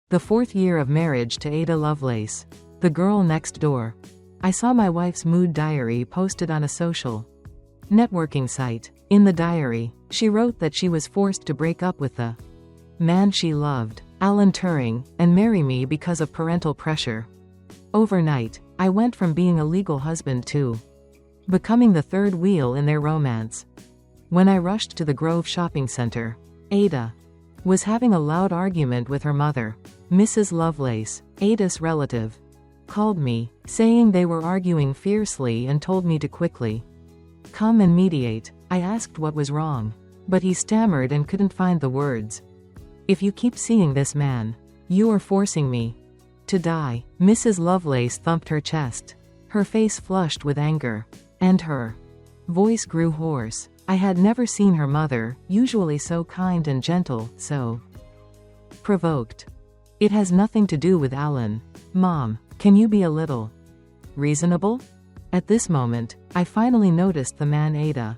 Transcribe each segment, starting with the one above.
The 4th year of marriage to Ada Lovelace. The girl next door. I saw my wife's mood diary posted on a social networking site. In the diary, she wrote that she was forced to break up with the man she loved, Alan Turing, and marry me because of parental pressure. Overnight, I went from being a legal husband to becoming the third wheel in their romance. When I rushed to the Grove shopping center, Ada was having a loud argument with her mother. Mrs. Lovelace, Ada's relative, called me, saying they were arguing fiercely and told me to quickly come and mediate. I asked what was wrong, but he stammered and couldn't find the words. If you keep seeing this man, you are forcing me to die. Mrs. Lovelace thumped her chest. Her face flushed with anger, and her voice grew hoarse. I had never seen her mother, usually so kind and gentle, so provoked. It has nothing to do with Alan. Mom, can you be a little reasonable? At this moment, I finally noticed the man Ada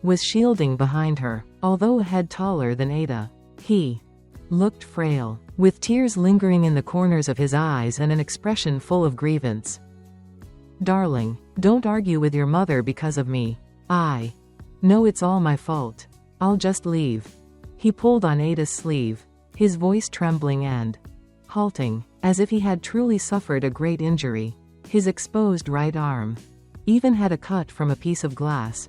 was shielding behind her. Although a head taller than Ada, he looked frail, with tears lingering in the corners of his eyes and an expression full of grievance. Darling, don't argue with your mother because of me. I know it's all my fault. I'll just leave. He pulled on Ada's sleeve, his voice trembling and halting, as if he had truly suffered a great injury. His exposed right arm even had a cut from a piece of glass.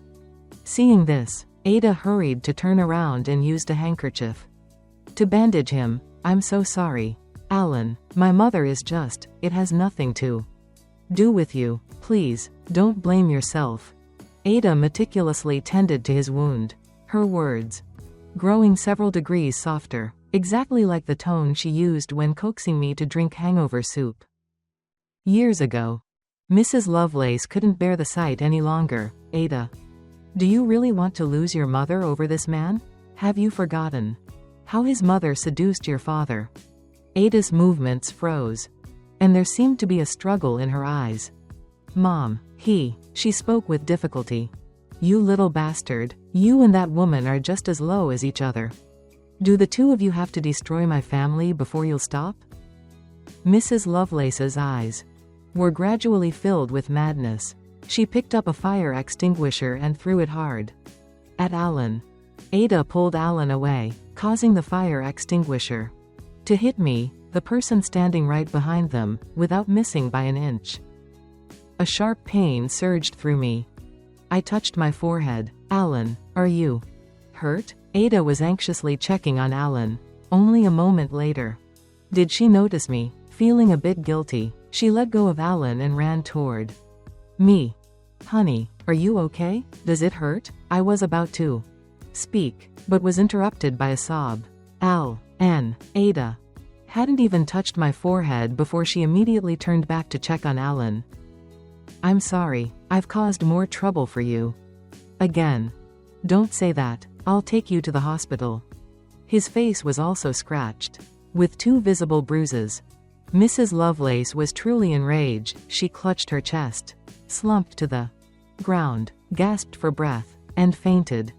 Seeing this, Ada hurried to turn around and used a handkerchief to bandage him. I'm so sorry, Alan. My mother is just, it has nothing to do with you. Please, don't blame yourself. Ada meticulously tended to his wound, her words growing several degrees softer, exactly like the tone she used when coaxing me to drink hangover soup. Years ago. Mrs. Lovelace couldn't bear the sight any longer. Ada, do you really want to lose your mother over this man? Have you forgotten how his mother seduced your father? Ada's movements froze, and there seemed to be a struggle in her eyes. Mom, she spoke with difficulty. You little bastard, you and that woman are just as low as each other. Do the two of you have to destroy my family before you'll stop? Mrs. Lovelace's eyes were gradually filled with madness. She picked up a fire extinguisher and threw it hard at Alan. Ada pulled Alan away, causing the fire extinguisher to hit me, the person standing right behind them, without missing by an inch. A sharp pain surged through me. I touched my forehead. Alan, are you hurt? Ada was anxiously checking on Alan. Only a moment later did she notice me. Feeling a bit guilty, she let go of Alan and ran toward me. Honey, are you okay? Does it hurt? I was about to speak, but was interrupted by a sob. Ada hadn't even touched my forehead before she immediately turned back to check on Alan. I'm sorry, I've caused more trouble for you. Again. Don't say that. I'll take you to the hospital. His face was also scratched, with 2 visible bruises. Mrs. Lovelace was truly enraged. She clutched her chest, slumped to the ground, gasped for breath, and fainted.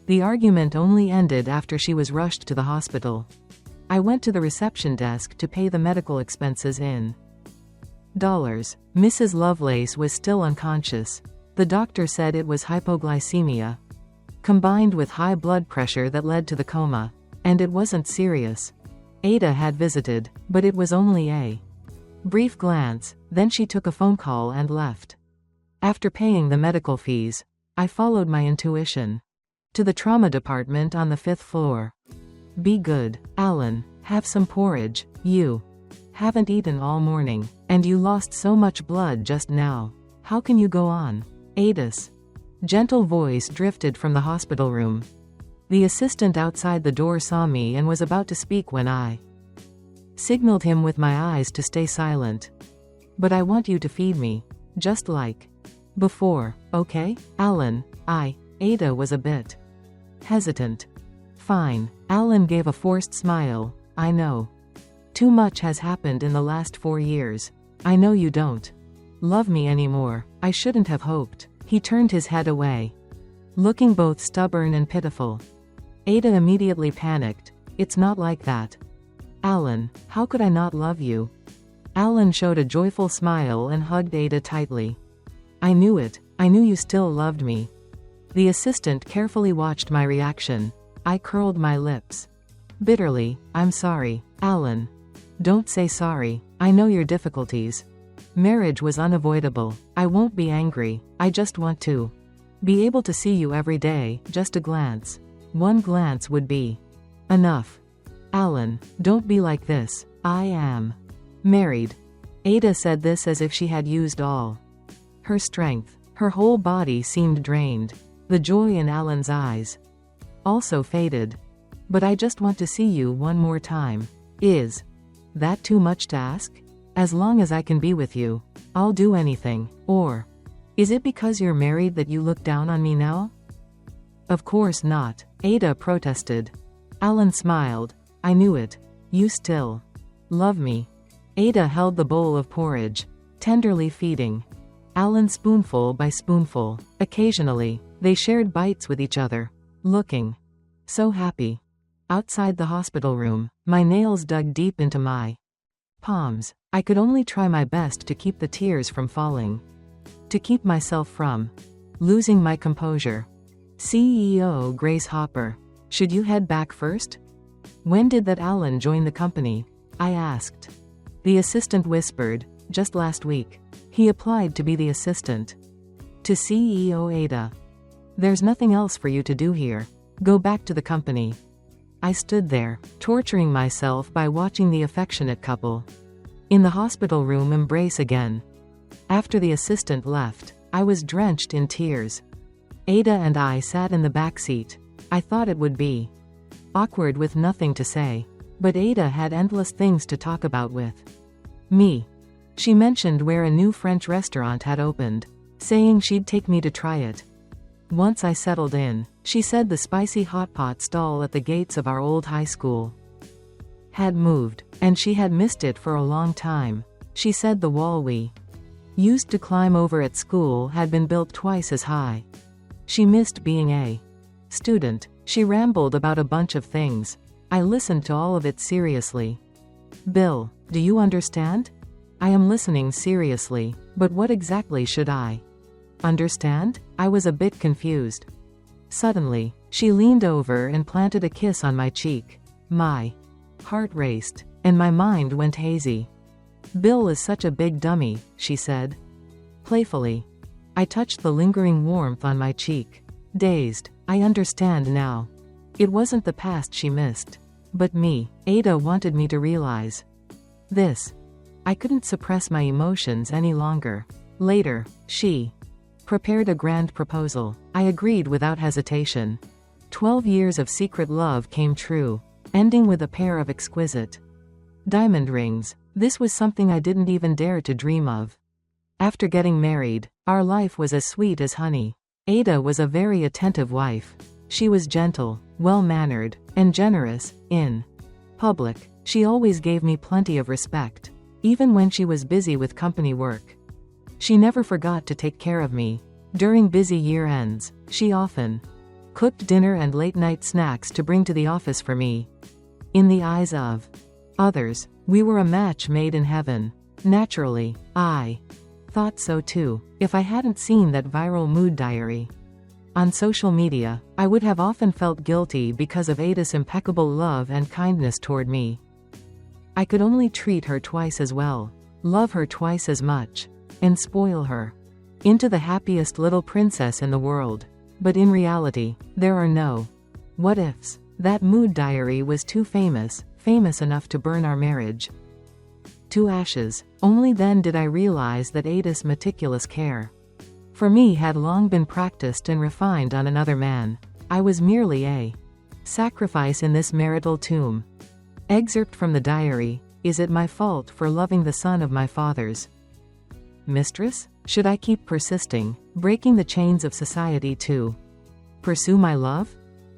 The argument only ended after she was rushed to the hospital. I went to the reception desk to pay the medical expenses in dollars. Mrs. Lovelace was still unconscious. The doctor said it was hypoglycemia, combined with high blood pressure that led to the coma, and it wasn't serious. Ada had visited, but it was only a brief glance, then she took a phone call and left. After paying the medical fees, I followed my intuition to the trauma department on the 5th floor. Be good, Alan, have some porridge. You haven't eaten all morning, and you lost so much blood just now. How can you go on? Ada's gentle voice drifted from the hospital room. The assistant outside the door saw me and was about to speak when I signaled him with my eyes to stay silent. But I want you to feed me, just like before, okay? Alan, Ada was a bit hesitant. Fine. Alan gave a forced smile. I know. Too much has happened in the last 4 years. I know you don't love me anymore. I shouldn't have hoped. He turned his head away, looking both stubborn and pitiful. Ada immediately panicked. It's not like that. Alan, how could I not love you? Alan showed a joyful smile and hugged Ada tightly. I knew it. I knew you still loved me. The assistant carefully watched my reaction. I curled my lips. Bitterly, I'm sorry, Alan. Don't say sorry. I know your difficulties. Marriage was unavoidable. I won't be angry. I just want to be able to see you every day, just a glance. One glance would be enough. Alan, don't be like this. I am married. Ada said this as if she had used all her strength. Her whole body seemed drained. The joy in Alan's eyes also faded. But I just want to see you one more time. Is that too much to ask? As long as I can be with you, I'll do anything. Or is it because you're married that you look down on me now? Of course not, Ada protested. Alan smiled. I knew it. You still love me. Ada held the bowl of porridge, tenderly feeding Alan spoonful by spoonful. Occasionally, they shared bites with each other, looking so happy. Outside the hospital room, my nails dug deep into my palms. I could only try my best to keep the tears from falling, to keep myself from losing my composure. CEO Grace Hopper, should you head back first? When did that Alan join the company? I asked. The assistant whispered, just last week. He applied to be the assistant to CEO Ada. There's nothing else for you to do here. Go back to the company. I stood there, torturing myself by watching the affectionate couple in the hospital room embrace again. After the assistant left, I was drenched in tears. Ada and I sat in the back seat. I thought it would be awkward with nothing to say, but Ada had endless things to talk about with me. She mentioned where a new French restaurant had opened, saying she'd take me to try it. Once I settled in, she said the spicy hot pot stall at the gates of our old high school had moved, and she had missed it for a long time. She said the wall we used to climb over at school had been built twice as high. She missed being a student. She rambled about a bunch of things. I listened to all of it seriously. Bill, do you understand? I am listening seriously, but what exactly should I understand? I was a bit confused. Suddenly, she leaned over and planted a kiss on my cheek. My heart raced, and my mind went hazy. Bill is such a big dummy, she said playfully. I touched the lingering warmth on my cheek. Dazed, I understand now. It wasn't the past she missed, but me. Ada wanted me to realize this. I couldn't suppress my emotions any longer. Later, she prepared a grand proposal. I agreed without hesitation. 12 years of secret love came true, ending with a pair of exquisite diamond rings. This was something I didn't even dare to dream of. After getting married, our life was as sweet as honey. Ada was a very attentive wife. She was gentle, well-mannered, and generous. In public, she always gave me plenty of respect, even when she was busy with company work. She never forgot to take care of me. During busy year ends, she often cooked dinner and late-night snacks to bring to the office for me. In the eyes of others, we were a match made in heaven. Naturally, I thought so too. If I hadn't seen that viral mood diary on social media, I would have often felt guilty because of Ada's impeccable love and kindness toward me. I could only treat her twice as well, love her twice as much, and spoil her into the happiest little princess in the world. But in reality, there are no what ifs. That mood diary was too famous enough to burn our marriage to ashes. Only then did I realize that Ada's meticulous care for me had long been practiced and refined on another man. I was merely a sacrifice in this marital tomb. Excerpt from the diary. Is it my fault for loving the son of my father's mistress? Should I keep persisting, breaking the chains of society to pursue my love?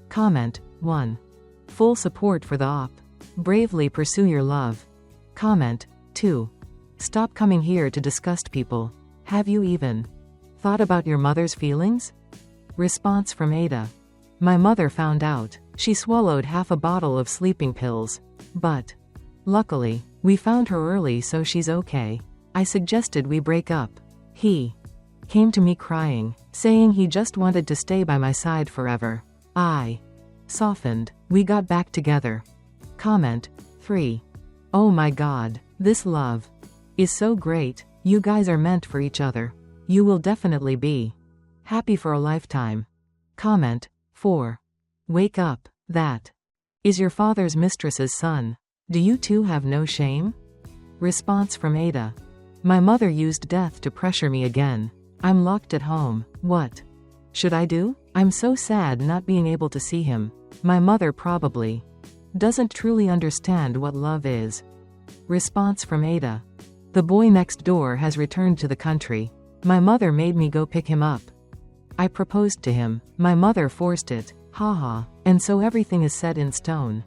Comment 1. Full support for the op. Bravely pursue your love. Comment 2. Stop coming here to disgust people. Have you even thought about your mother's feelings? Response from Ada. My mother found out. She swallowed half a bottle of sleeping pills. But Luckily, we found her early so she's okay. I suggested we break up. He came to me crying, saying he just wanted to stay by my side forever. I softened. We got back together. Comment 3. Oh my god, this love is so great. You guys are meant for each other. You will definitely be happy for a lifetime. Comment 4. Wake up. That is your father's mistress's son. Do you two have no shame? Response from Ada. My mother used death to pressure me again. I'm locked at home. What should I do? I'm so sad not being able to see him. My mother probably doesn't truly understand what love is. Response from Ada. The boy next door has returned to the country. My mother made me go pick him up. I proposed to him. My mother forced it. Haha. And so everything is set in stone.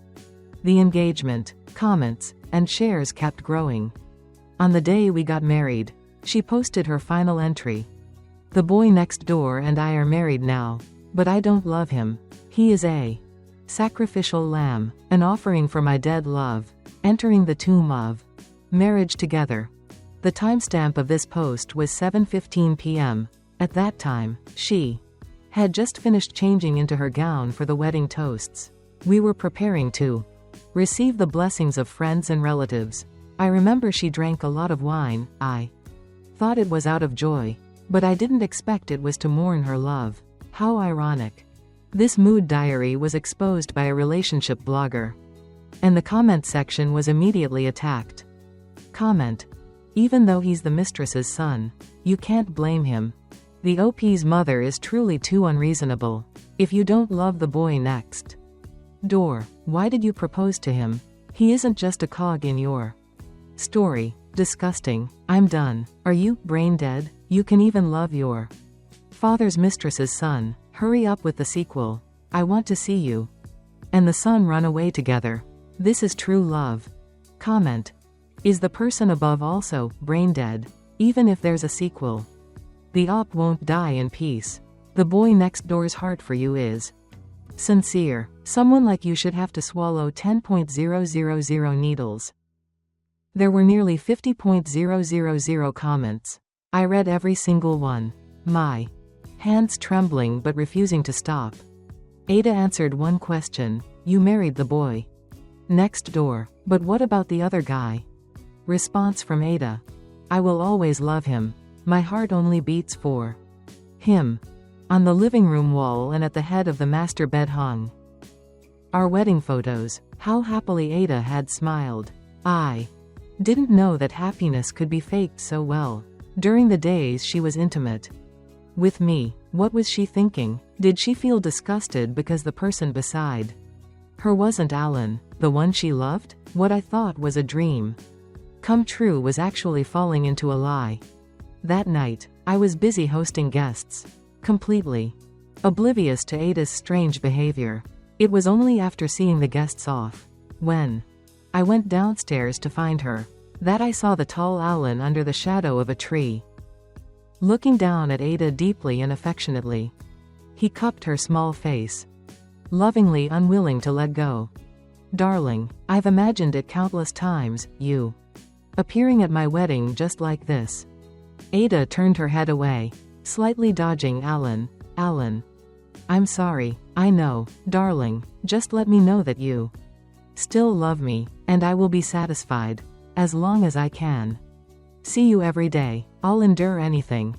The engagement, comments, and shares kept growing. On the day we got married, she posted her final entry. The boy next door and I are married now, but I don't love him. He is a sacrificial lamb, an offering for my dead love, entering the tomb of marriage together. The timestamp of this post was 7:15 p.m. At that time, she had just finished changing into her gown for the wedding toasts. We were preparing to receive the blessings of friends and relatives. I remember she drank a lot of wine. I thought it was out of joy, but I didn't expect it was to mourn her love. How ironic. This mood diary was exposed by a relationship blogger, and the comment section was immediately attacked. Comment. Even though he's the mistress's son, you can't blame him. The OP's mother is truly too unreasonable. If you don't love the boy next door, why did you propose to him? He isn't just a cog in your story. Disgusting. I'm done. Are you brain dead? You can even love your father's mistress's son. Hurry up with the sequel. I want to see you and the son run away together. This is true love. Comment. Is the person above also brain dead? Even if there's a sequel, the op won't die in peace. The boy next door's heart for you is sincere. Someone like you should have to swallow 10,000 needles. There were nearly 50,000 comments. I read every single one. My hands trembling but refusing to stop. Ada answered one question. You married the boy next door. But what about the other guy? Response from Ada. I will always love him. My heart only beats for him. On the living room wall and at the head of the master bed hung our wedding photos. How happily Ada had smiled. I didn't know that happiness could be faked so well. During the days she was intimate with me, what was she thinking? Did she feel disgusted because the person beside her wasn't Alan, the one she loved? What I thought was a dream come true was actually falling into a lie. That night, I was busy hosting guests, completely oblivious to Ada's strange behavior. It was only after seeing the guests off, when I went downstairs to find her, that I saw the tall Alan under the shadow of a tree, looking down at Ada deeply and affectionately. He cupped her small face, lovingly unwilling to let go. Darling, I've imagined it countless times, you appearing at my wedding just like this. Ada turned her head away, slightly dodging Alan. Alan. I'm sorry. I know, darling. Just let me know that you still love me, and I will be satisfied. As long as I can see you every day, I'll endure anything.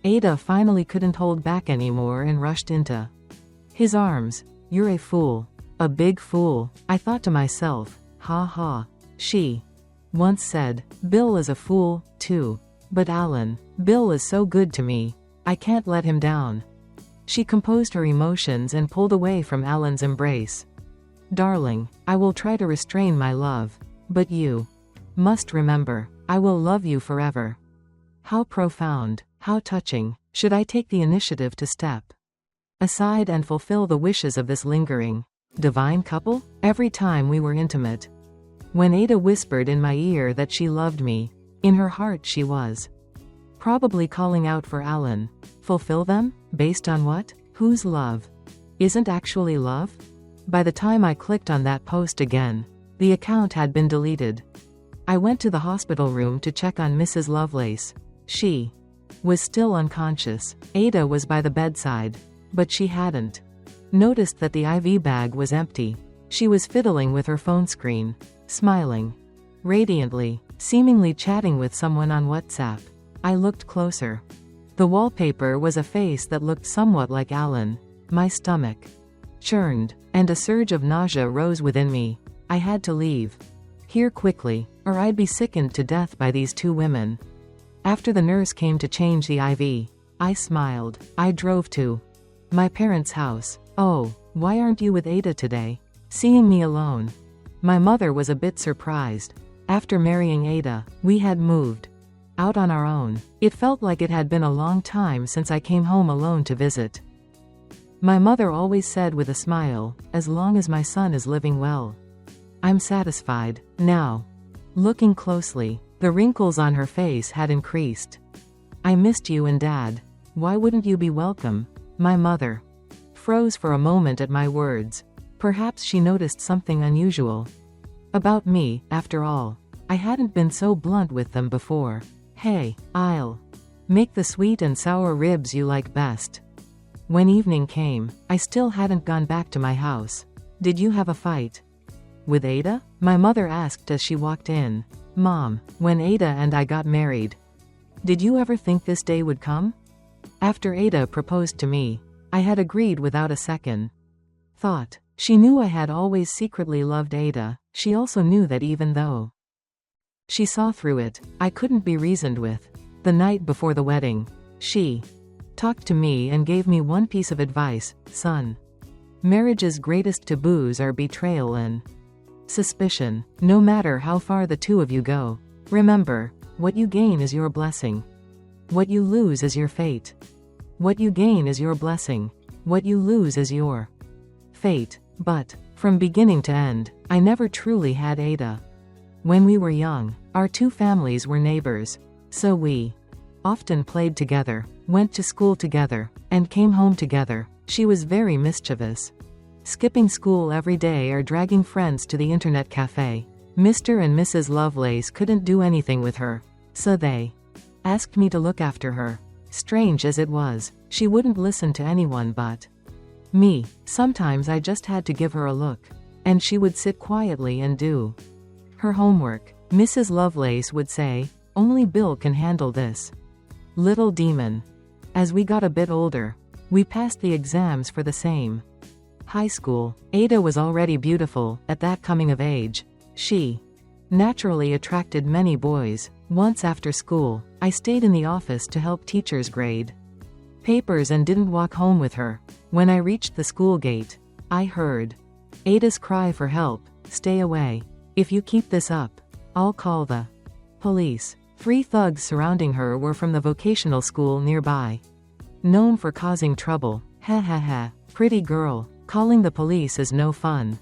Ada finally couldn't hold back anymore and rushed into his arms. You're a fool. A big fool. I thought to myself, ha ha. She once said, Bill is a fool, too. But Alan, Bill is so good to me. I can't let him down. She composed her emotions and pulled away from Alan's embrace. Darling, I will try to restrain my love. But you must remember, I will love you forever. How profound, how touching. Should I take the initiative to step aside and fulfill the wishes of this lingering divine couple? Every time we were intimate, when Ada whispered in my ear that she loved me, in her heart she was probably calling out for Alan. Fulfill them? Based on what? Whose love isn't actually love? By the time I clicked on that post again, The account had been deleted. I went to the hospital room to check on Mrs. Lovelace. She was still unconscious. Ada was by the bedside. But she hadn't noticed that the IV bag was empty. She was fiddling with her phone screen, smiling radiantly, seemingly chatting with someone on WhatsApp. I looked closer. The wallpaper was a face that looked somewhat like Alan. My stomach churned, and a surge of nausea rose within me. I had to leave here quickly, or I'd be sickened to death by these two women. After the nurse came to change the IV, I smiled. I drove to my parents' house. "Oh, why aren't you with Ada today?" Seeing me alone, my mother was a bit surprised. After marrying Ada, we had moved out on our own. It felt like it had been a long time since I came home alone to visit. My mother always said with a smile, "As long as my son is living well, I'm satisfied." Now, looking closely, the wrinkles on her face had increased. "I missed you and Dad. Why wouldn't you be welcome?" My mother froze for a moment at my words. Perhaps she noticed something unusual about me. After all, I hadn't been so blunt with them before. "Hey, I'll make the sweet and sour ribs you like best." When evening came, I still hadn't gone back to my house. "Did you have a fight with Ada?" my mother asked as she walked in. "Mom, when Ada and I got married, did you ever think this day would come?" After Ada proposed to me, I had agreed without a second thought. She knew I had always secretly loved Ada. She also knew that even though she saw through it, I couldn't be reasoned with. The night before the wedding, she talked to me and gave me one piece of advice: "Son, marriage's greatest taboos are betrayal and suspicion. No matter how far the two of you go, remember, what you gain is your blessing. What you lose is your fate. What you gain is your blessing. What you lose is your fate." But, from beginning to end, I never truly had Ada. When we were young, our two families were neighbors. So we often played together, went to school together, and came home together. She was very mischievous, skipping school every day or dragging friends to the internet cafe. Mr. and Mrs. Lovelace couldn't do anything with her, so they asked me to look after her. Strange as it was, she wouldn't listen to anyone but me. Sometimes I just had to give her a look, and she would sit quietly and do her homework. Mrs. Lovelace would say, "Only Bill can handle this little demon." As we got a bit older, we passed the exams for the same high school. Ada was already beautiful at that coming of age. She naturally attracted many boys. Once after school, I stayed in the office to help teachers grade papers and didn't walk home with her. When I reached the school gate, I heard Ada's cry for help: "Stay away. If you keep this up, I'll call the police." 3 thugs surrounding her were from the vocational school nearby, known for causing trouble. "Ha ha ha, pretty girl, calling the police is no fun.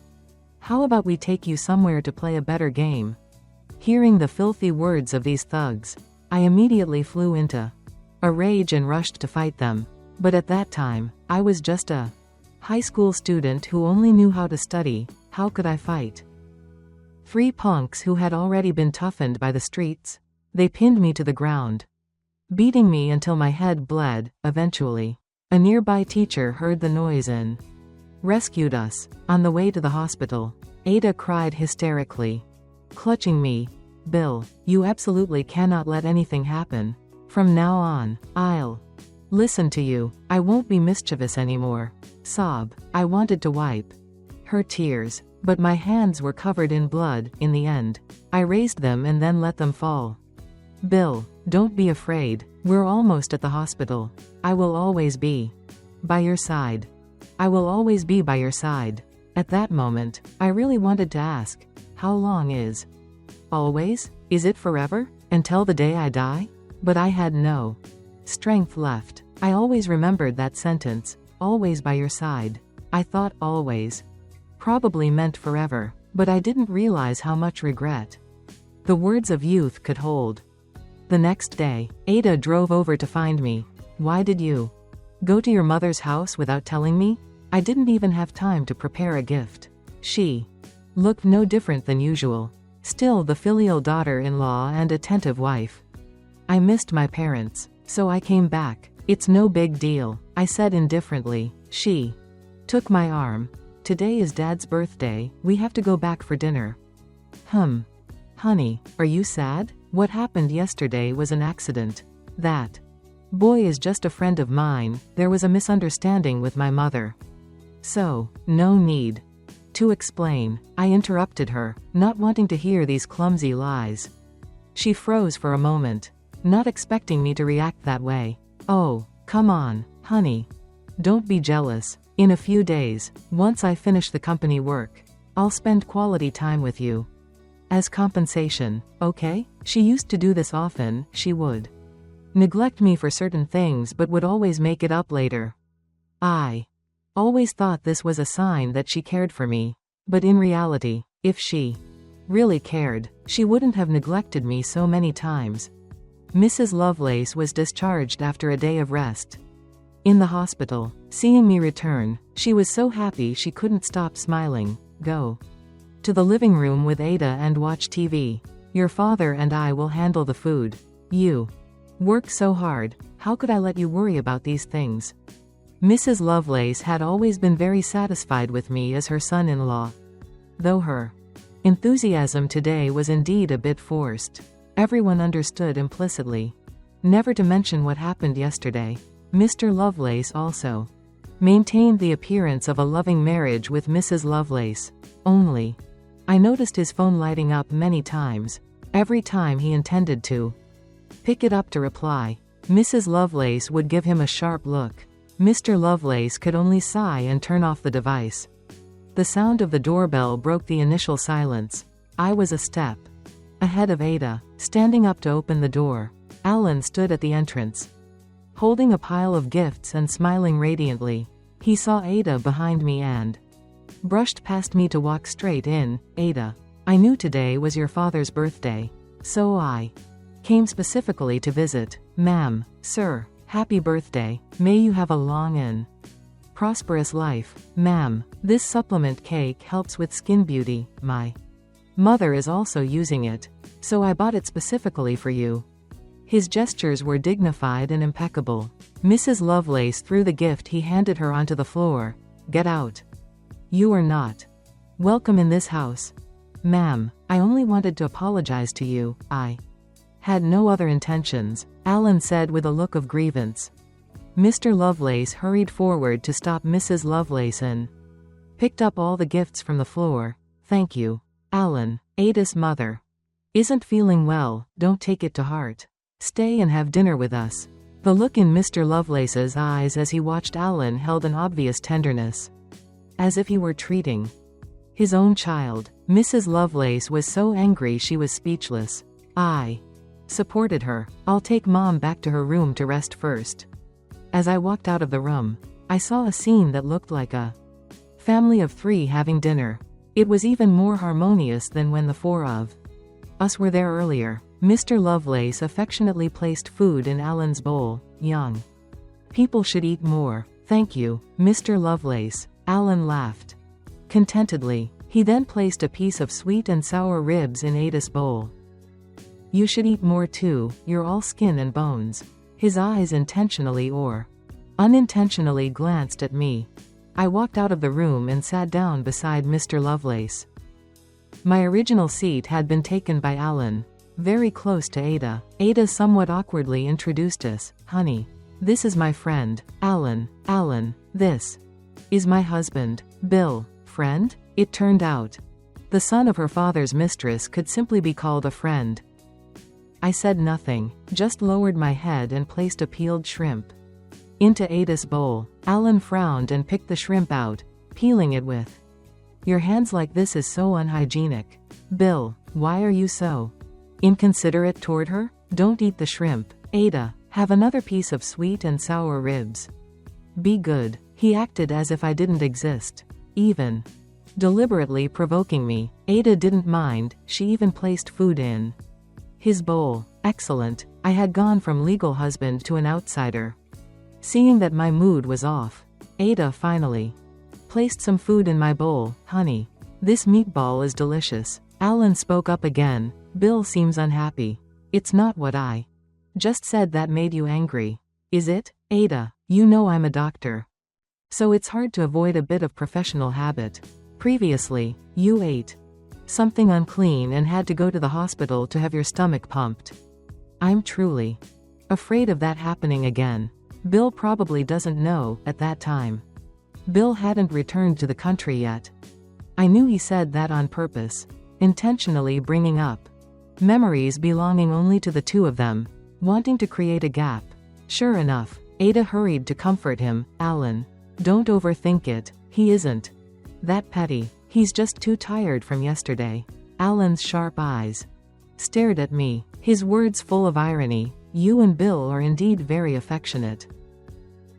How about we take you somewhere to play a better game?" Hearing the filthy words of these thugs, I immediately flew into a rage and rushed to fight them. But at that time, I was just a high school student who only knew how to study. How could I fight 3 punks who had already been toughened by the streets? They pinned me to the ground, beating me until my head bled. Eventually, a nearby teacher heard the noise and rescued us. On the way to the hospital, Ada cried hysterically, clutching me. "Bill, you absolutely cannot let anything happen. From now on, I'll listen to you. I won't be mischievous anymore." Sob. I wanted to wipe her tears, but my hands were covered in blood. In the end, I raised them and then let them fall. "Bill, don't be afraid. We're almost at the hospital. I will always be by your side. I will always be by your side." At that moment, I really wanted to ask, how long is always? Is it forever? Until the day I die? But I had no strength left. I always remembered that sentence, "always by your side." I thought always probably meant forever, but I didn't realize how much regret the words of youth could hold. The next day, Ada drove over to find me. "Why did you go to your mother's house without telling me?" I didn't even have time to prepare a gift. She looked no different than usual. Still the filial daughter-in-law and attentive wife. I missed my parents, so I came back. It's no big deal, I said indifferently. She took my arm. Today is Dad's birthday, we have to go back for dinner. Honey, are you sad? What happened yesterday was an accident. That boy is just a friend of mine, there was a misunderstanding with my mother. So, no need to explain. I interrupted her, not wanting to hear these clumsy lies. She froze for a moment, not expecting me to react that way. Oh, come on, honey. Don't be jealous. In a few days, once I finish the company work, I'll spend quality time with you. As compensation, okay? She used to do this often. She would neglect me for certain things but would always make it up later. I always thought this was a sign that she cared for me. But in reality, if she really cared, she wouldn't have neglected me so many times. Mrs. Lovelace was discharged after a day of rest. In the hospital, seeing me return, she was so happy she couldn't stop smiling. Go to the living room with Ada and watch TV. Your father and I will handle the food. You work so hard, how could I let you worry about these things? Mrs. Lovelace had always been very satisfied with me as her son-in-law. Though her enthusiasm today was indeed a bit forced. Everyone understood implicitly. Never to mention what happened yesterday. Mr. Lovelace also maintained the appearance of a loving marriage with Mrs. Lovelace. Only, I noticed his phone lighting up many times. Every time he intended to pick it up to reply, Mrs. Lovelace would give him a sharp look. Mr. Lovelace could only sigh and turn off the device. The sound of the doorbell broke the initial silence. I was a step ahead of Ada, standing up to open the door. Alan stood at the entrance, holding a pile of gifts and smiling radiantly. He saw Ada behind me and brushed past me to walk straight in. Ada, I knew today was your father's birthday, so I came specifically to visit. Ma'am, sir, happy birthday. May you have a long and prosperous life. Ma'am, this supplement cake helps with skin beauty. My mother is also using it, so I bought it specifically for you. His gestures were dignified and impeccable. Mrs. Lovelace threw the gift he handed her onto the floor. Get out. You are not welcome in this house. Ma'am, I only wanted to apologize to you. I had no other intentions, Alan said with a look of grievance. Mr. Lovelace hurried forward to stop Mrs. Lovelace and picked up all the gifts from the floor. Thank you. Alan, Ada's mother isn't feeling well, don't take it to heart. Stay and have dinner with us. The look in Mr. Lovelace's eyes as he watched Alan held an obvious tenderness, as if he were treating his own child. Mrs. Lovelace was so angry she was speechless. I supported her. I'll take Mom back to her room to rest first. As I walked out of the room, I saw a scene that looked like a family of 3 having dinner. It was even more harmonious than when the 4 of us were there earlier. Mr. Lovelace affectionately placed food in Alan's bowl. Young people should eat more. Thank you, Mr. Lovelace. Alan laughed contentedly. He then placed a piece of sweet and sour ribs in Ada's bowl. You should eat more too, you're all skin and bones. His eyes intentionally or unintentionally glanced at me. I walked out of the room and sat down beside Mr. Lovelace. My original seat had been taken by Alan, very close to Ada. Ada somewhat awkwardly introduced us. Honey, this is my friend, Alan. Alan, this is my husband, Bill. Friend? It turned out the son of her father's mistress could simply be called a friend. I said nothing, just lowered my head and placed a peeled shrimp into Ada's bowl. Alan frowned and picked the shrimp out, peeling it with your hands like this is so unhygienic. Bill, why are you so inconsiderate toward her? Don't eat the shrimp. Ada, have another piece of sweet and sour ribs. Be good. He acted as if I didn't exist, even deliberately provoking me. Ada didn't mind, she even placed food in his bowl. Excellent. I had gone from legal husband to an outsider. Seeing that my mood was off, Ada finally placed some food in my bowl. Honey, This meatball is delicious. Alan spoke up again. Bill seems unhappy. It's not what I just said that made you angry. Is it? Ada, you know I'm a doctor. So it's hard to avoid a bit of professional habit. Previously, you ate something unclean and had to go to the hospital to have your stomach pumped. I'm truly afraid of that happening again. Bill probably doesn't know, at that time. Bill hadn't returned to the country yet. I knew he said that on purpose, intentionally bringing up memories belonging only to the two of them, wanting to create a gap. Sure enough, Ada hurried to comfort him. Alan, don't overthink it, he isn't that petty. He's just too tired from yesterday. Alan's sharp eyes stared at me, his words full of irony. You and Bill are indeed very affectionate.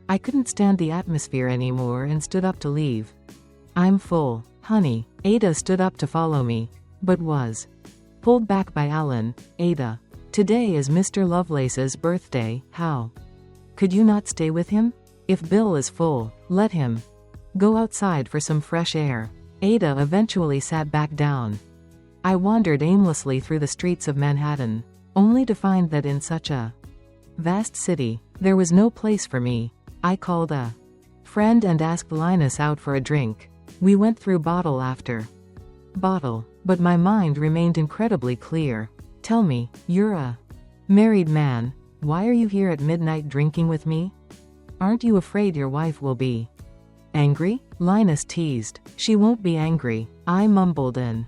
I couldn't stand the atmosphere anymore and stood up to leave. I'm full, honey. Ada stood up to follow me, but was pulled back by Alan. Ada, today is Mr. Lovelace's birthday. How could you not stay with him? If Bill is full, let him go outside for some fresh air. Ada eventually sat back down. I wandered aimlessly through the streets of Manhattan, only to find that in such a vast city, there was no place for me. I called a friend and asked Linus out for a drink. We went through bottle after bottle, but my mind remained incredibly clear. Tell me, you're a married man. Why are you here at midnight drinking with me? Aren't you afraid your wife will be angry? Linus teased. She won't be angry, I mumbled and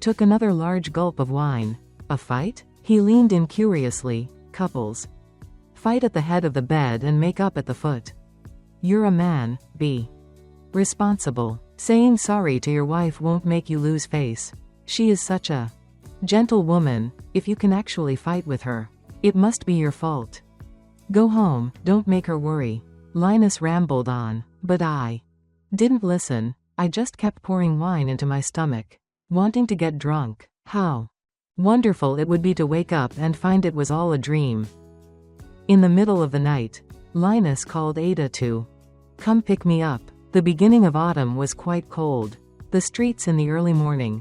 took another large gulp of wine. A fight? He leaned in curiously. Couples fight at the head of the bed and make up at the foot. You're a man, be responsible. Saying sorry to your wife won't make you lose face. She is such a gentle woman. If you can actually fight with her, it must be your fault. Go home, don't make her worry. Linus rambled on, but I didn't listen. I just kept pouring wine into my stomach, wanting to get drunk. How wonderful it would be to wake up and find it was all a dream. In the middle of the night, Linus called Ada to come pick me up. The beginning of autumn was quite cold. The streets in the early morning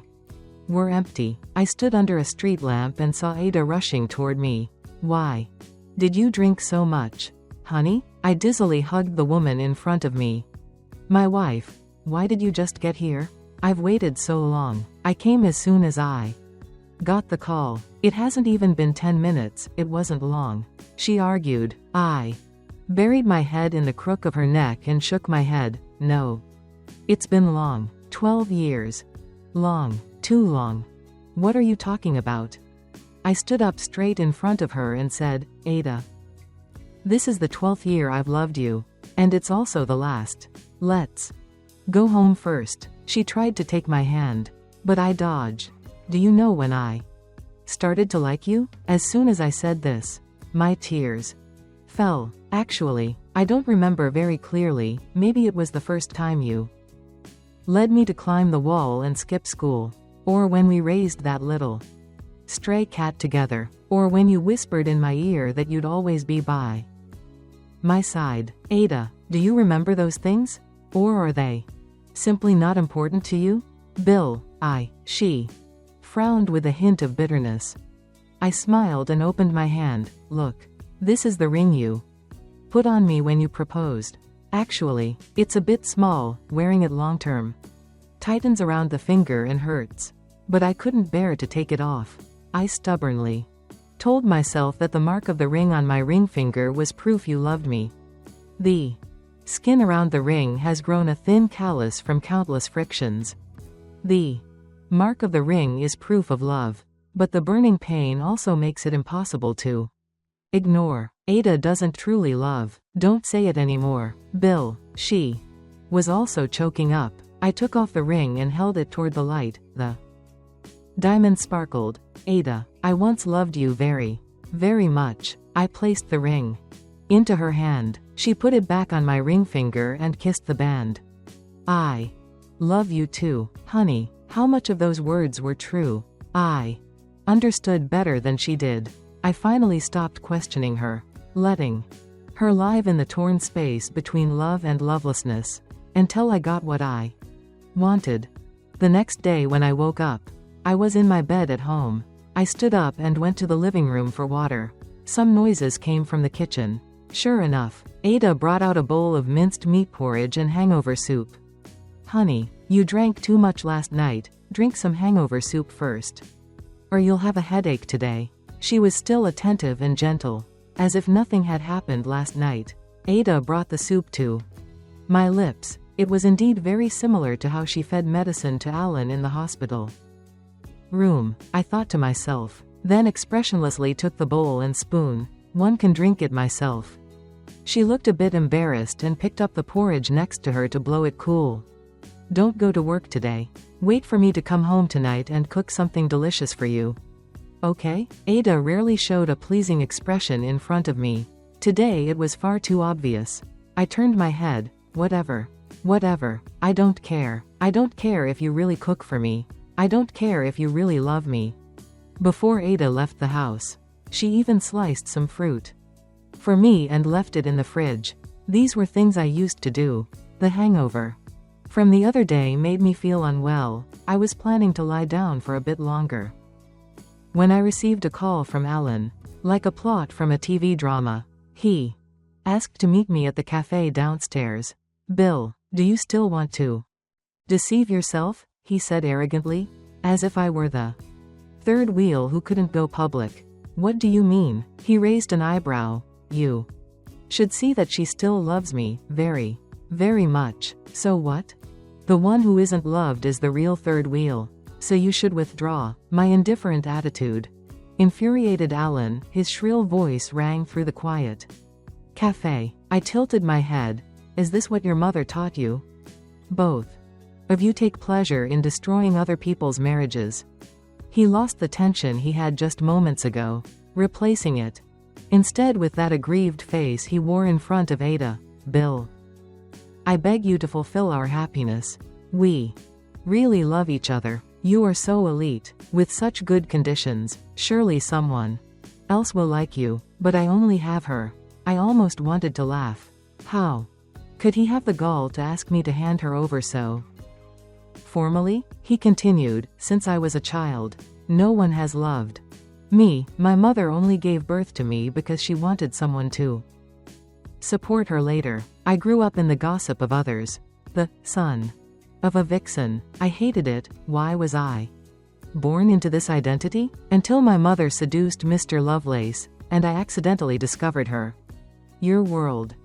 were empty. I stood under a street lamp and saw Ada rushing toward me. Why did you drink so much, honey? I dizzily hugged the woman in front of me. My wife. Why did you just get here? I've waited so long. I came as soon as I got the call. It hasn't even been 10 minutes, it wasn't long. She argued. I buried my head in the crook of her neck and shook my head. No. It's been long. 12 years. Long. Too long. What are you talking about? I stood up straight in front of her and said, Ada, this is the 12th year I've loved you. And it's also the last. Let's go home first. She tried to take my hand, but I dodged. Do you know when I started to like you? As soon as I said this, my tears fell. Actually, I don't remember very clearly. Maybe it was the first time you led me to climb the wall and skip school. Or when we raised that little stray cat together. Or when you whispered in my ear that you'd always be by my side. Ada, do you remember those things? Or are they simply not important to you? Bill, she frowned with a hint of bitterness. I smiled and opened my hand. Look, this is the ring you put on me when you proposed. Actually, it's a bit small, wearing it long term tightens around the finger and hurts. But I couldn't bear to take it off. I stubbornly told myself that the mark of the ring on my ring finger was proof you loved me. The skin around the ring has grown a thin callus from countless frictions. The mark of the ring is proof of love. But the burning pain also makes it impossible to ignore. Ada doesn't truly love. Don't say it anymore, Bill. She was also choking up. I took off the ring and held it toward the light. The diamond sparkled. Ada, I once loved you very, very much. I placed the ring into her hand. She put it back on my ring finger and kissed the band. I love you too, honey. How much of those words were true? I understood better than she did. I finally stopped questioning her, letting her live in the torn space between love and lovelessness, until I got what I wanted. The next day when I woke up, I was in my bed at home. I stood up and went to the living room for water. Some noises came from the kitchen. Sure enough, Ada brought out a bowl of minced meat porridge and hangover soup. Honey, you drank too much last night, drink some hangover soup first. Or you'll have a headache today. She was still attentive and gentle. As if nothing had happened last night, Ada brought the soup to my lips. It was indeed very similar to how she fed medicine to Alan in the hospital room, I thought to myself, then expressionlessly took the bowl and spoon. One can drink it myself. She looked a bit embarrassed and picked up the porridge next to her to blow it cool. Don't go to work today. Wait for me to come home tonight and cook something delicious for you. Okay? Ada rarely showed a pleasing expression in front of me. Today it was far too obvious. I turned my head. Whatever. Whatever. I don't care. I don't care if you really cook for me. I don't care if you really love me. Before Ada left the house, she even sliced some fruit for me and left it in the fridge. These were things I used to do. The hangover from the other day made me feel unwell. I was planning to lie down for a bit longer when I received a call from Alan, like a plot from a TV drama. He asked to meet me at the cafe downstairs. Bill, do you still want to deceive yourself? He said arrogantly, as if I were the third wheel who couldn't go public. What do you mean? He raised an eyebrow. You should see that she still loves me, very, very much. So what? The one who isn't loved is the real third wheel. So you should withdraw. My indifferent attitude infuriated Alan. His shrill voice rang through the quiet cafe. I tilted my head. Is this what your mother taught you? Both of you take pleasure in destroying other people's marriages. He lost the tension he had just moments ago, replacing it instead with that aggrieved face he wore in front of Ada. Bill, I beg you to fulfill our happiness. We really love each other. You are so elite, with such good conditions. Surely someone else will like you, but I only have her. I almost wanted to laugh. How could he have the gall to ask me to hand her over so formally? He continued, since I was a child, no one has loved me. My mother only gave birth to me because she wanted someone to support her later. I grew up in the gossip of others. The son of a vixen. I hated it. Why was I born into this identity? Until my mother seduced Mr. Lovelace, and I accidentally discovered her. Your world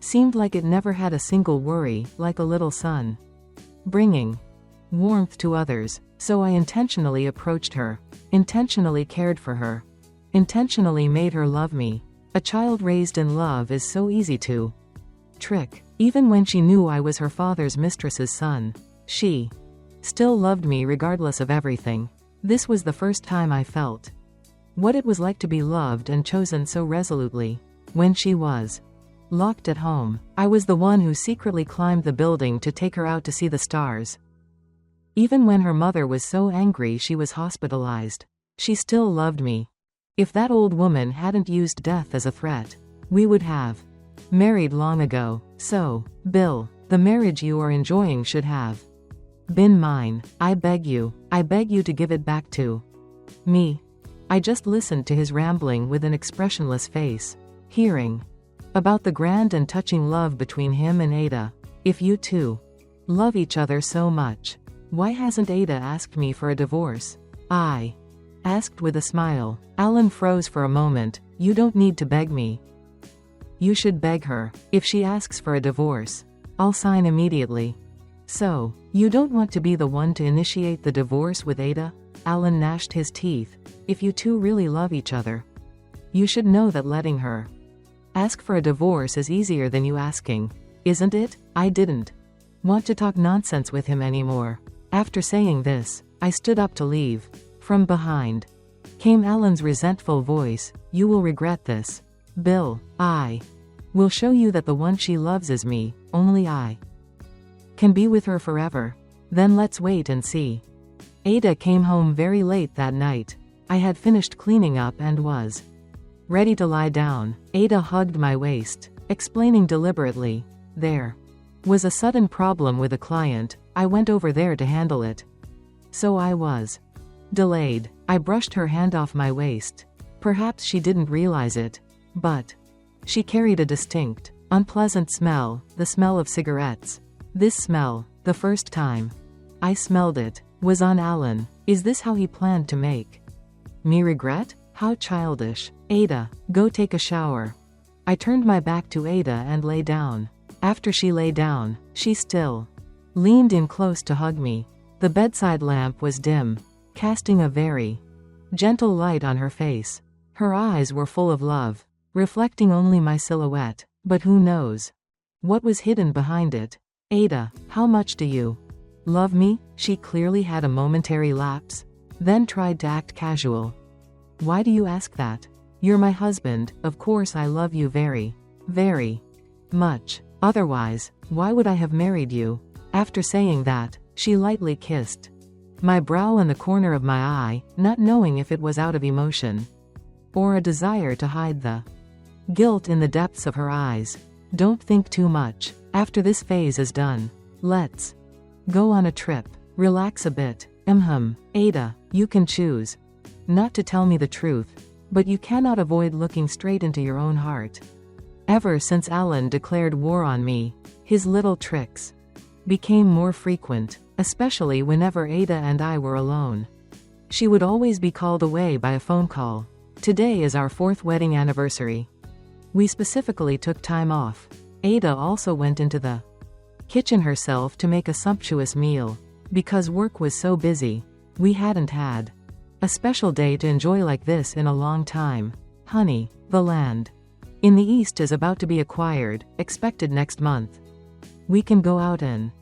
seemed like it never had a single worry, like a little sun bringing warmth to others. So I intentionally approached her, intentionally cared for her, intentionally made her love me. A child raised in love is so easy to trick. Even when she knew I was her father's mistress's son, she still loved me regardless of everything. This was the first time I felt what it was like to be loved and chosen so resolutely. When she was locked at home, I was the one who secretly climbed the building to take her out to see the stars. Even when her mother was so angry she was hospitalized, she still loved me. If that old woman hadn't used death as a threat, we would have married long ago. So, Bill, the marriage you are enjoying should have been mine. I beg you to give it back to me. I just listened to his rambling with an expressionless face, hearing about the grand and touching love between him and Ada. If you two love each other so much, why hasn't Ada asked me for a divorce? I asked with a smile. Alan froze for a moment. You don't need to beg me. You should beg her. If she asks for a divorce, I'll sign immediately. So, you don't want to be the one to initiate the divorce with Ada? Alan gnashed his teeth. If you two really love each other, you should know that letting her ask for a divorce is easier than you asking, isn't it? I didn't want to talk nonsense with him anymore. After saying this, I stood up to leave. From behind came Alan's resentful voice. You will regret this. Bill, I will show you that the one she loves is me. Only I can be with her forever. Then let's wait and see. Ada came home very late that night. I had finished cleaning up and was ready to lie down. Ada hugged my waist, explaining deliberately, there was a sudden problem with a client. I went over there to handle it. So I was delayed. I brushed her hand off my waist. Perhaps she didn't realize it, but she carried a distinct, unpleasant smell, the smell of cigarettes. This smell, the first time I smelled it, was on Alan. Is this how he planned to make me regret? How childish. Ada, go take a shower. I turned my back to Ada and lay down. After she lay down, she still leaned in close to hug me. The bedside lamp was dim, casting a very gentle light on her face. Her eyes were full of love, reflecting only my silhouette, but who knows what was hidden behind it. Ada, how much do you love me? She clearly had a momentary lapse, then tried to act casual. Why do you ask that? You're my husband, of course I love you very, very much. Otherwise, why would I have married you? After saying that, she lightly kissed my brow and the corner of my eye, not knowing if it was out of emotion or a desire to hide the guilt in the depths of her eyes. Don't think too much. After this phase is done, let's go on a trip. Relax a bit. Ada, you can choose not to tell me the truth, but you cannot avoid looking straight into your own heart. Ever since Alan declared war on me, his little tricks became more frequent, especially whenever Ada and I were alone. She would always be called away by a phone call. Today is our 4th wedding anniversary. We specifically took time off. Ada also went into the kitchen herself to make a sumptuous meal. Because work was so busy, we hadn't had a special day to enjoy like this in a long time. Honey, the land in the east is about to be acquired, expected next month. We can go out and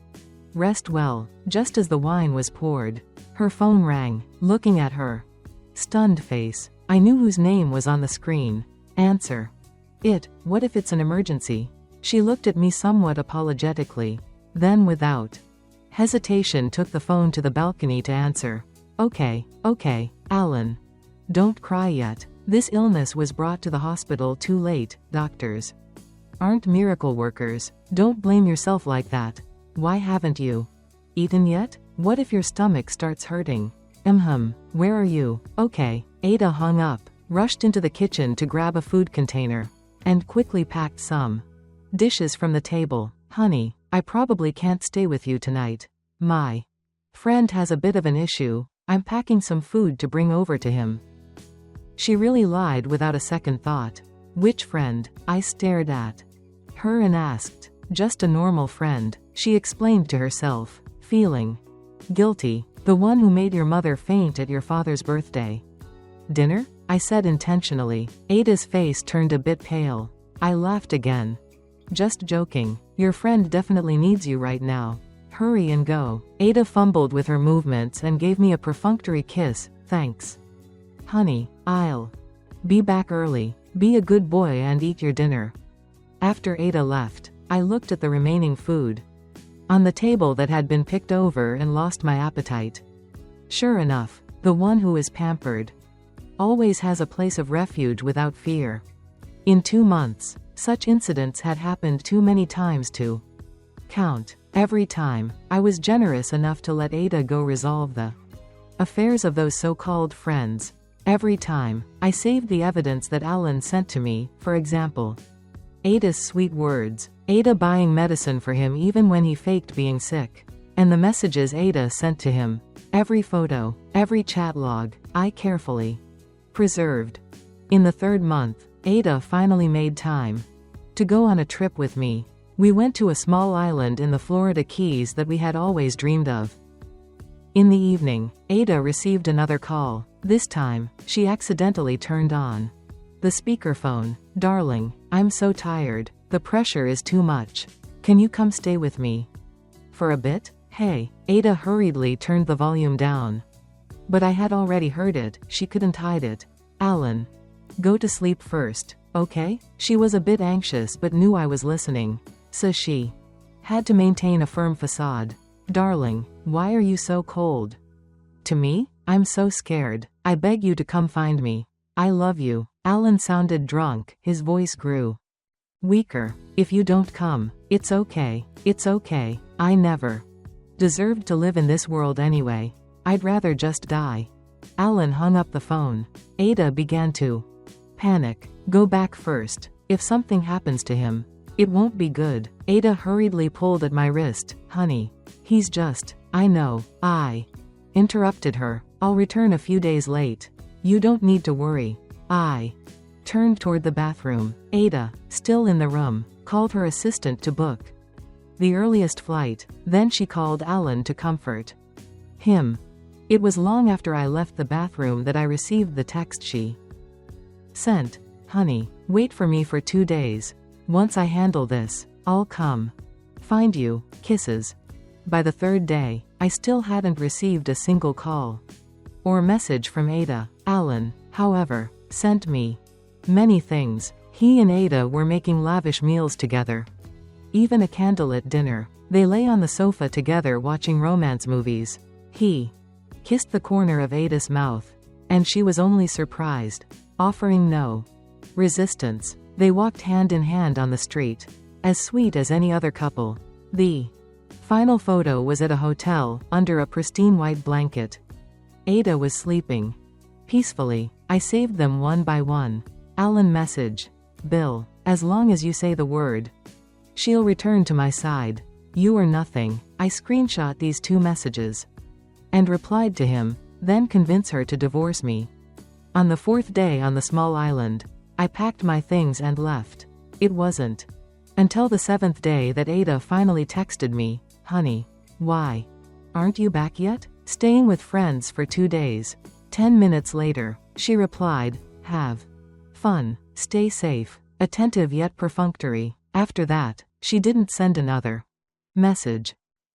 rest well. Just as the wine was poured, her phone rang. Looking at her stunned face, I knew whose name was on the screen. Answer it. What if it's an emergency? She looked at me somewhat apologetically, then without hesitation took the phone to the balcony to answer. Okay, Alan. Don't cry yet. This illness was brought to the hospital too late. Doctors aren't miracle workers. Don't blame yourself like that. Why haven't you eaten yet? What if your stomach starts hurting? Where are you? Okay. Ada hung up, rushed into the kitchen to grab a food container, and quickly packed some dishes from the table. Honey, I probably can't stay with you tonight. My friend has a bit of an issue. I'm packing some food to bring over to him. She really lied without a second thought. Which friend? I stared at her and asked. Just a normal friend, she explained to herself, feeling guilty. The one who made your mother faint at your father's birthday. Dinner? I said intentionally. Ada's face turned a bit pale. I laughed again. Just joking. Your friend definitely needs you right now. Hurry and go. Ada fumbled with her movements and gave me a perfunctory kiss. Thanks. Honey, I'll be back early. Be a good boy and eat your dinner. After Ada left, I looked at the remaining food on the table that had been picked over and lost my appetite. Sure enough, the one who is pampered always has a place of refuge without fear. In 2 months, such incidents had happened too many times to count. Every time, I was generous enough to let Ada go resolve the affairs of those so-called friends. Every time, I saved the evidence that Alan sent to me, for example, Ada's sweet words, Ada buying medicine for him even when he faked being sick, and the messages Ada sent to him. Every photo, every chat log, I carefully preserved. In the 3rd month, Ada finally made time to go on a trip with me. We went to a small island in the Florida Keys that we had always dreamed of. In the evening, Ada received another call. This time, she accidentally turned on the speakerphone. Darling, I'm so tired. The pressure is too much. Can you come stay with me for a bit? Hey. Ada hurriedly turned the volume down. But I had already heard it. She couldn't hide it. Alan, go to sleep first, okay? She was a bit anxious but knew I was listening, so she had to maintain a firm facade. Darling, why are you so cold? To me? I'm so scared. I beg you to come find me. I love you. Alan sounded drunk. His voice grew weaker. If you don't come, it's okay. It's okay. I never deserved to live in this world anyway. I'd rather just die. Alan hung up the phone. Ada began to panic. Go back first. If something happens to him, it won't be good. Ada hurriedly pulled at my wrist. Honey. He's just. I know. I interrupted her. I'll return a few days late. You don't need to worry. I turned toward the bathroom. Ada, still in the room, called her assistant to book the earliest flight. Then she called Alan to comfort him. It was long after I left the bathroom that I received the text she sent. Honey, wait for me for 2 days. Once I handle this, I'll come find you. Kisses. By the 3rd day, I still hadn't received a single call or message from Ada. Alan, however, sent me many things. He and Ada were making lavish meals together. Even a candlelit dinner. They lay on the sofa together watching romance movies. He kissed the corner of Ada's mouth, and she was only surprised, offering no resistance. They walked hand in hand on the street, as sweet as any other couple. The final photo was at a hotel, under a pristine white blanket. Ada was sleeping peacefully. I saved them one by one. Alan message. Bill, as long as you say the word, she'll return to my side. You or nothing. I screenshot these 2 messages and replied to him, then convince her to divorce me. On the 4th day on the small island, I packed my things and left. It wasn't until the 7th day that Ada finally texted me, Honey, why aren't you back yet? Staying with friends for 2 days. 10 minutes later, she replied, Have fun. Stay safe. Attentive yet perfunctory. After that, she didn't send another message.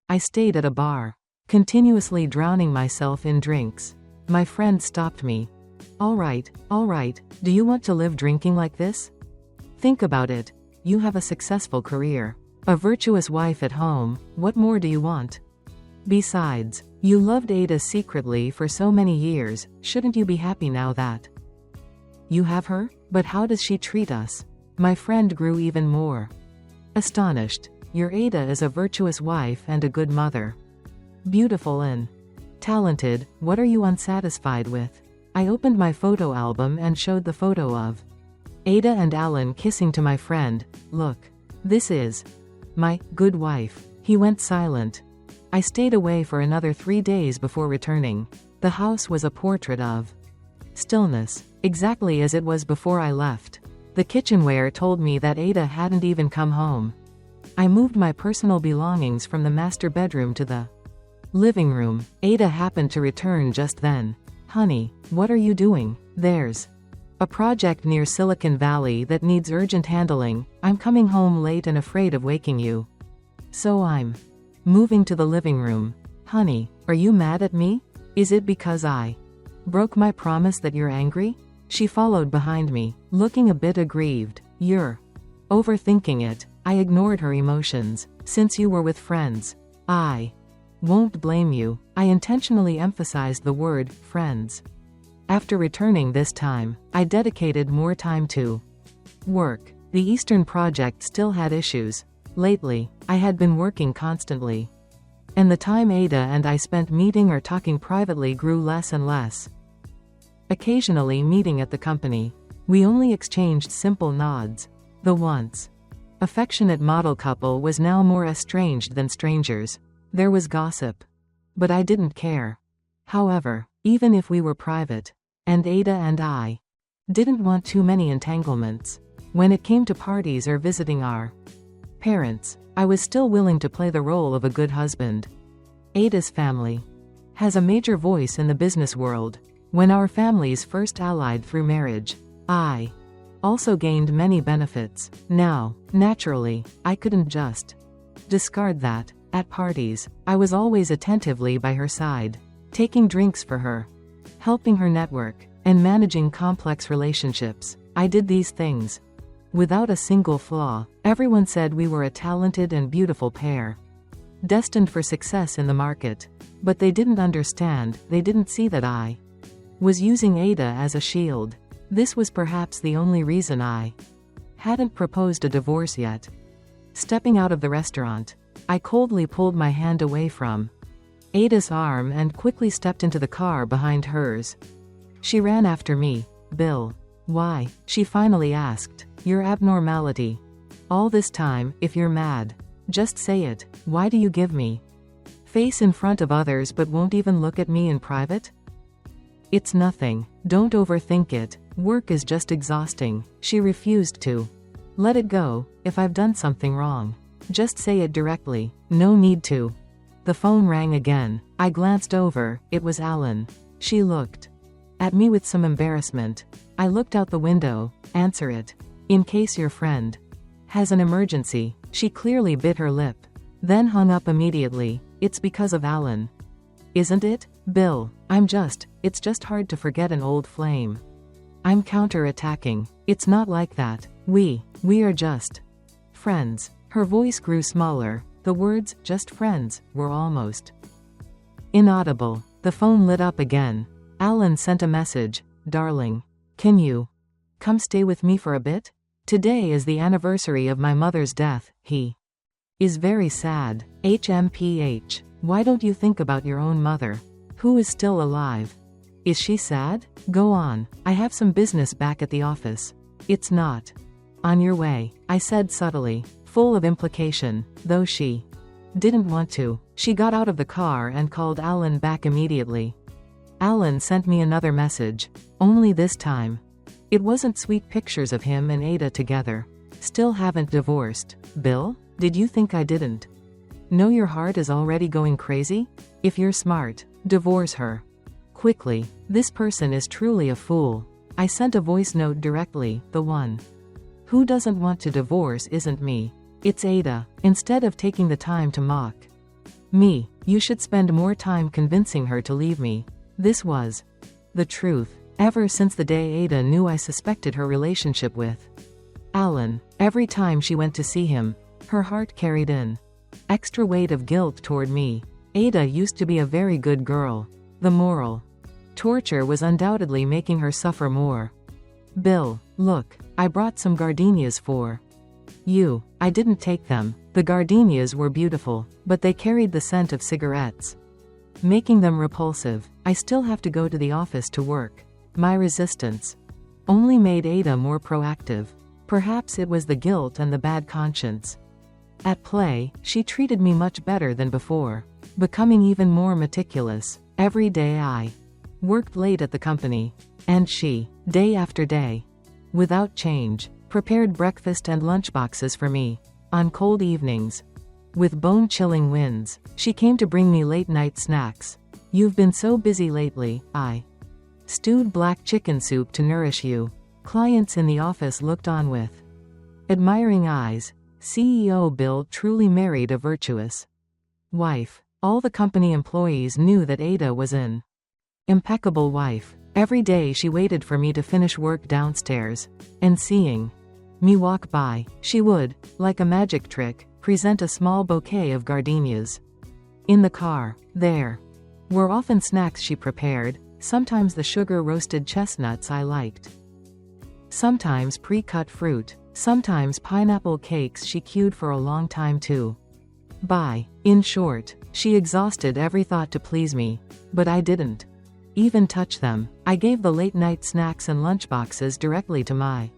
I stayed at a bar, continuously drowning myself in drinks. My friend stopped me. All right, do you want to live drinking like this? Think about it. You have a successful career, a virtuous wife at home. What more do you want? Besides, you loved Ada secretly for so many years. Shouldn't you be happy now that you have her? But how does she treat us? My friend grew even more astonished. Your Ada is a virtuous wife and a good mother. Beautiful and talented. What are you unsatisfied with? I opened my photo album and showed the photo of Ada and Alan kissing to my friend. Look. This is my good wife. He went silent. I stayed away for another 3 days before returning. The house was a portrait of stillness, exactly as it was before I left. The kitchenware told me that Ada hadn't even come home. I moved my personal belongings from the master bedroom to the living room. Ada happened to return just then. Honey, what are you doing? There's a project near Silicon Valley that needs urgent handling. I'm coming home late and afraid of waking you. So I'm moving to the living room. Honey, are you mad at me? Is it because I broke my promise that you're angry? She followed behind me, looking a bit aggrieved. You're overthinking it. I ignored her emotions. Since you were with friends, I won't blame you. I intentionally emphasized the word friends. After returning this time, I dedicated more time to work. The Eastern project still had issues. Lately, I had been working constantly, and the time Ada and I spent meeting or talking privately grew less and less. Occasionally meeting at the company, we only exchanged simple nods. The once affectionate model couple was now more estranged than strangers. There was gossip, but I didn't care. However, even if we were private, and Ada and I didn't want too many entanglements, when it came to parties or visiting our parents, I was still willing to play the role of a good husband. Ada's family has a major voice in the business world. When our families first allied through marriage, I also gained many benefits. Now, naturally, I couldn't just discard that. At parties, I was always attentively by her side, taking drinks for her, helping her network, and managing complex relationships. I did these things without a single flaw. Everyone said we were a talented and beautiful pair, destined for success in the market. But they didn't understand, they didn't see that I was using Ada as a shield. This was perhaps the only reason I hadn't proposed a divorce yet. Stepping out of the restaurant, I coldly pulled my hand away from Ada's arm and quickly stepped into the car behind hers. She ran after me. Bill. Why? She finally asked. Your abnormality. All this time, if you're mad, just say it. Why do you give me face in front of others but won't even look at me in private? It's nothing. Don't overthink it. Work is just exhausting. She refused to let it go. If I've done something wrong, just say it directly. No need to. The phone rang again. I glanced over. It was Alan. She looked at me with some embarrassment. I looked out the window. Answer it. In case your friend has an emergency. She clearly bit her lip, then hung up immediately. It's because of Alan. Isn't it? Bill. It's just hard to forget an old flame. I'm counter-attacking. It's not like that. We are just friends. Her voice grew smaller. The words, just friends, were almost inaudible. The phone lit up again. Alan sent a message. Darling. Can you come stay with me for a bit? Today is the anniversary of my mother's death. He is very sad. HMPH. Why don't you think about your own mother, who is still alive? Is she sad? Go on. I have some business back at the office. It's not on your way, I said subtly, full of implication, though she didn't want to. She got out of the car and called Alan back immediately. Alan sent me another message. Only this time, it wasn't sweet pictures of him and Ada together. Still haven't divorced. Bill? Did you think I didn't know your heart is already going crazy? If you're smart, divorce her quickly. This person is truly a fool. I sent a voice note directly. The one who doesn't want to divorce isn't me. It's Ada. Instead of taking the time to mock me, you should spend more time convincing her to leave me. This was the truth. Ever since the day Ada knew I suspected her relationship with Alan, every time she went to see him, her heart carried an extra weight of guilt toward me. Ada used to be a very good girl. The moral torture was undoubtedly making her suffer more. Bill, look, I brought some gardenias for you. I didn't take them. The gardenias were beautiful, but they carried the scent of cigarettes, making them repulsive. I still have to go to the office to work. My resistance only made Ada more proactive. Perhaps it was the guilt and the bad conscience at play. She treated me much better than before, becoming even more meticulous. Every day I worked late at the company, and she, day after day, without change, prepared breakfast and lunchboxes for me. On cold evenings, with bone-chilling winds, she came to bring me late-night snacks. You've been so busy lately. I stewed black chicken soup to nourish you. Clients in the office looked on with admiring eyes. CEO Bill truly married a virtuous wife. All the company employees knew that Ada was an impeccable wife. Every day she waited for me to finish work downstairs, and seeing me walk by, she would, like a magic trick, present a small bouquet of gardenias. In the car, there were often snacks she prepared, sometimes the sugar-roasted chestnuts I liked, sometimes pre-cut fruit, sometimes pineapple cakes she queued for a long time to buy. In short, she exhausted every thought to please me, but I didn't even touch them. I gave the late-night snacks and lunchboxes directly to my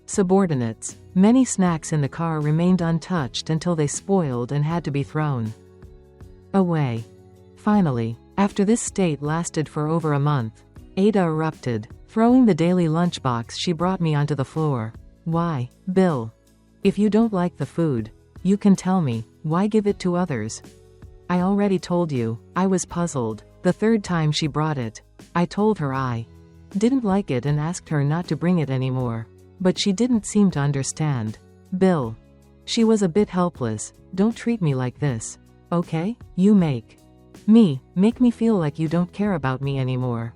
subordinates. Many snacks in the car remained untouched until they spoiled and had to be thrown away. Finally, after this state lasted for over a month, Ada erupted, throwing the daily lunchbox she brought me onto the floor. Why, Bill? If you don't like the food, you can tell me. Why give it to others? I already told you. I was puzzled. The third time she brought it, I told her I didn't like it and asked her not to bring it anymore. But she didn't seem to understand. Bill. She was a bit helpless. Don't treat me like this, okay? You make me feel like you don't care about me anymore.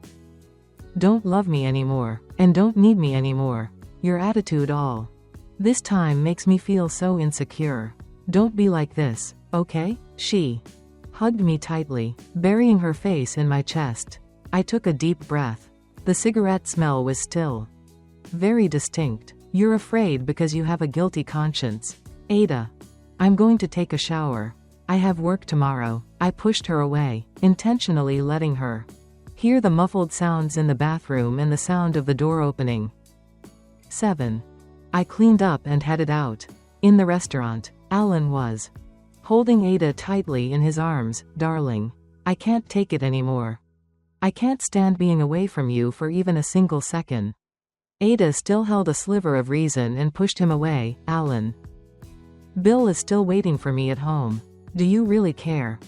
Don't love me anymore, and don't need me anymore. Your attitude all this time makes me feel so insecure. Don't be like this, okay? She hugged me tightly, burying her face in my chest. I took a deep breath. The cigarette smell was still very distinct. You're afraid because you have a guilty conscience. Ada. I'm going to take a shower. I have work tomorrow. I pushed her away, intentionally letting her hear the muffled sounds in the bathroom and the sound of the door opening. 7. I cleaned up and headed out. In the restaurant, Alan was holding Ada tightly in his arms. Darling, I can't take it anymore. I can't stand being away from you for even a single second. Ada still held a sliver of reason and pushed him away. Alan, Bill is still waiting for me at home. Do you really care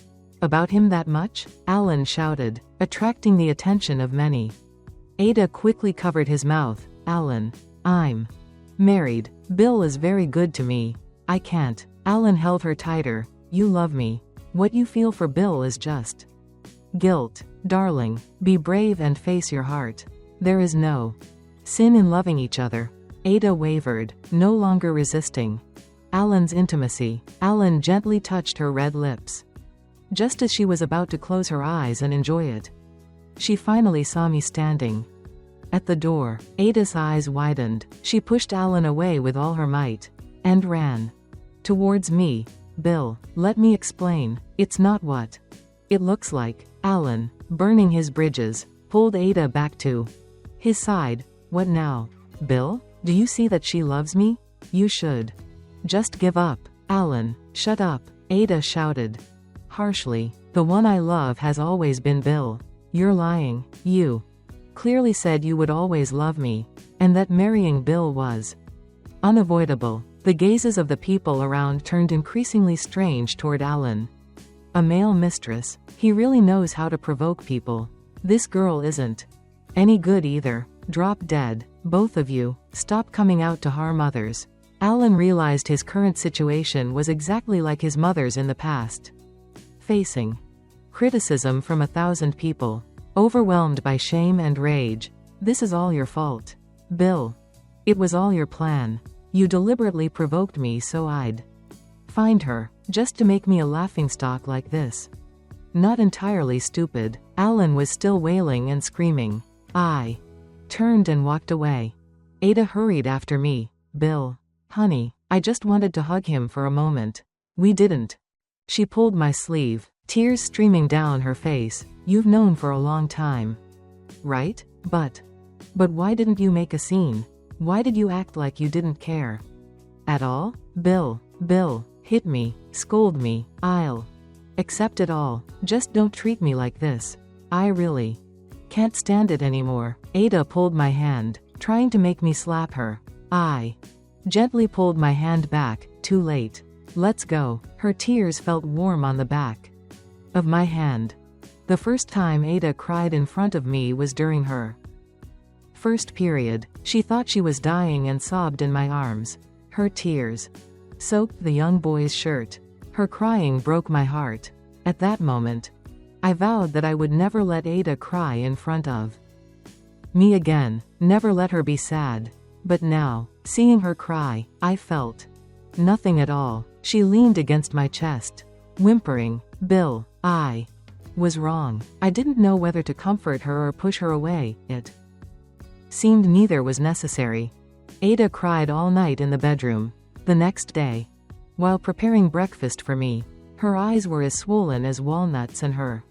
about him that much? Alan shouted, attracting the attention of many. Ada quickly covered his mouth. Alan, I'm married. Bill is very good to me. I can't. Alan held her tighter. You love me. What you feel for Bill is just guilt. Darling, be brave and face your heart. There is no sin in loving each other. Ada wavered, no longer resisting Alan's intimacy. Alan gently touched her red lips. Just as she was about to close her eyes and enjoy it, she finally saw me standing at the door. Ada's eyes widened. She pushed Alan away with all her might and ran towards me. Bill, let me explain. It's not what it looks like. Alan, burning his bridges, pulled Ada back to his side. What now? Bill, do you see that she loves me? You should just give up. Alan, shut up. Ada shouted harshly. The one I love has always been Bill. You're lying. You clearly said you would always love me, and that marrying Bill was unavoidable. The gazes of the people around turned increasingly strange toward Alan. A male mistress. He really knows how to provoke people. This girl isn't any good either. Drop dead. Both of you. Stop coming out to harm others. Alan realized his current situation was exactly like his mother's in the past. Facing criticism from 1,000 people. Overwhelmed by shame and rage. This is all your fault. Bill. It was all your plan. You deliberately provoked me so I'd find her, just to make me a laughingstock like this. Not entirely stupid. Alan was still wailing and screaming. I turned and walked away. Ada hurried after me. Bill. Honey, I just wanted to hug him for a moment. We didn't. She pulled my sleeve, tears streaming down her face. You've known for a long time. Right? But why didn't you make a scene? Why did you act like you didn't care at all? Bill, hit me, scold me, I'll accept it all. Just don't treat me like this. I really can't stand it anymore. Ada pulled my hand, trying to make me slap her. I gently pulled my hand back. Too late. Let's go. Her tears felt warm on the back of my hand. The first time Ada cried in front of me was during her first period. She thought she was dying and sobbed in my arms. Her tears soaked the young boy's shirt. Her crying broke my heart. At that moment, I vowed that I would never let Ada cry in front of me again, never let her be sad. But now, seeing her cry, I felt nothing at all. She leaned against my chest, whimpering. Bill, I was wrong. I didn't know whether to comfort her or push her away. It seemed neither was necessary. Ada cried all night in the bedroom. The next day, while preparing breakfast for me, her eyes were as swollen as walnuts and her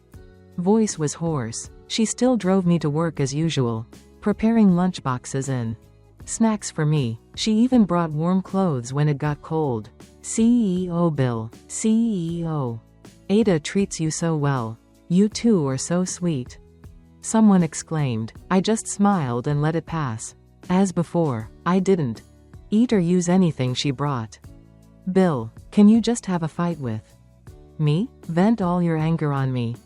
voice was hoarse. She still drove me to work as usual, preparing lunchboxes and snacks for me. She even brought warm clothes when it got cold. CEO Bill, CEO. Ada treats you so well. You two are so sweet. Someone exclaimed. I just smiled and let it pass. As before, I didn't eat or use anything she brought. Bill, can you just have a fight with me? Vent all your anger on me.